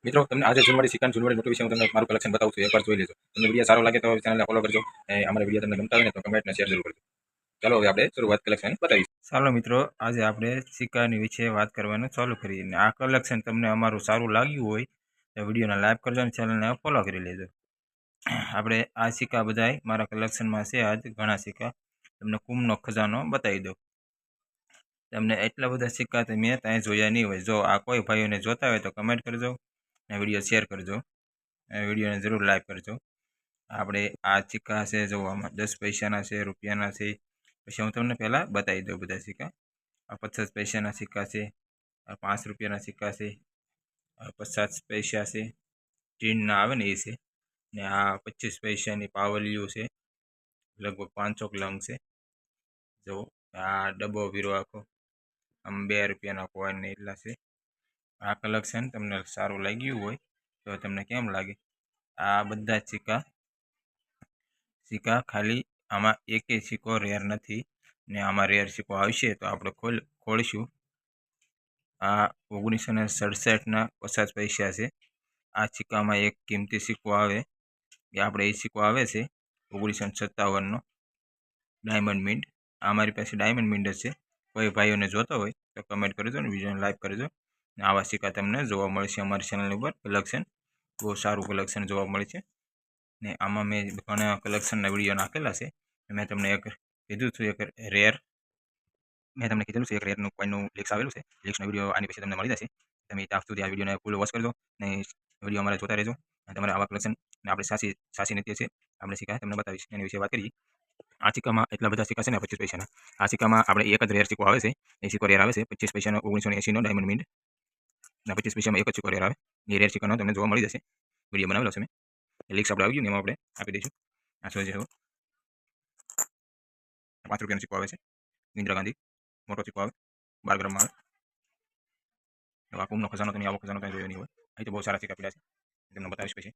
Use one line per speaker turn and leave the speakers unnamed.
મિત્રો તમને આજે જૂનવાડી સિક્કા જૂનવાડી નોટ વિશે હું તમને મારું કલેક્શન બતાવું છું, એકવાર જોઈ લેજો. તમને વિડીયો સારો લાગે તો ચેનલને ફોલો કરજો અને અમારા વિડીયો તમને ગમતા હોય ને તો કમેન્ટ અને શેર જરૂર કરજો. ચાલો હવે આપણે શરૂઆત કલેક્શન બતાવીશું. ચાલો મિત્રો, આજે આપણે સિક્કાની વિશે વાત કરવાનું ચાલુ કરીએ. આ કલેક્શન તમને અમારું સારું લાગ્યું હોય તો વિડીયોને લાઈક કરજો અને ચેનલને ફોલો કરી લેજો. આપણે આ સિક્કા બધાય મારા કલેક્શનમાં છે. આજ ઘણા સિક્કા તમને કુંભનો ખજાનો બતાવી દઉં. તમને એટલા બધા સિક્કા મેં ત્યાં જોયા નહીં હોય. જો આ કોઈ ભાઈઓને જોતા હોય તો કમેન્ટ કરજો અને વિડીયો શેર કરજો અને વિડીયોને જરૂર લાઈક કરજો. આપણે આ સિક્કા છે, જો આમાં 10 પૈસાના છે, રૂપિયાના છે. પછી હું તમને પહેલાં બતાવી દઉં બધા સિક્કા. આ 50 પૈસાના સિક્કા છે, આ 5 રૂપિયાના સિક્કા છે, આ 50 પૈસા છે, ટીનના આવે ને એ છે, ને આ 25 પૈસાની પાવલીઓ છે, લગભગ 500 લંગ છે. જો આ ડબ્બો વીરો આખો આમ 2 રૂપિયાના કોઈન ને એટલા છે. આ કલેક્શન તમને સારું લાગ્યું હોય તો તમને કેમ લાગે? આ બધા જ સિક્કા ખાલી આમાં એકેય સિક્કો રેર નથી ને આમાં રેર સિક્કો આવશે તો આપણે ખોલીશું. આ 1967ના 50 પૈસા છે. આ સિક્કામાં એક કિંમતી સિક્કો આવે એ આપણે એ સિક્કો આવે છે 1957નો ડાયમંડ મિન્ટ. આ મારી પાસે ડાયમંડ મિન્ટ જ છે. કોઈ ભાઈઓને જોતો હોય તો કમેન્ટ કરજો અને વિડીયોને લાઈક કરજો. ને આવા સિક્કા તમને જોવા મળશે અમારી ચેનલ ઉપર. કલેક્શન બહુ સારું કલેક્શન જોવા મળે છે. ને આમાં મેં ઘણા કલેક્શનના વિડીયો નાખેલા છે. મેં તમને એક કીધું છું, એક રેર મેં તમને કીધેલું છે, એક રેરનું કોઈનનું લિંક્સ આવેલું છે. લિંક્સનો વિડીયો આની પછી તમને મળી જશે. તમે ત્યાં સુધી આ વિડીયોને ફૂલ વોચ કરજો ને વિડીયો અમારે જોતા રહેજો. અને તમારે આવા કલેક્શન ને આપણે સાસી નૃત્ય છે, આપણે સિક્કા તમને બતાવીશ. એની વિશે વાત કરીએ. આ સિક્કામાં એટલા બધા સિક્કા છે ને 25 પૈસાના. આ સિક્કામાં આપણે એક જ રેર સિક્કો આવે છે. એ સિક્કો રેર આવે છે 25 પૈસાનો 1980નો ડાયમંડ મિન્ટ. અને 25 પૈસામાં એક જ સિક્કો રેર આવે. એ રેર સિક્કાનો તમને જોવા મળી જશે. વિડીયો બનાવેલો છે મેં. લિંક્સ આપણે આવી ગયું ને એમાં આપણે આપી દઈશું. આ જોઈ જુઓ, 5 રૂપિયાનો સિક્કો આવે છે. ઇન્દિરા ગાંધી મોટો સિક્કો આવે, 12 ગ્રામમાં આવે. આ કુંભનો ખજાનો તમે આવો ખજાનો ત્યાં જોયો નહીં હોય. અહીં તો બહુ સારા સિક્કા પીડા છે, તમને બતાવીશ પછી.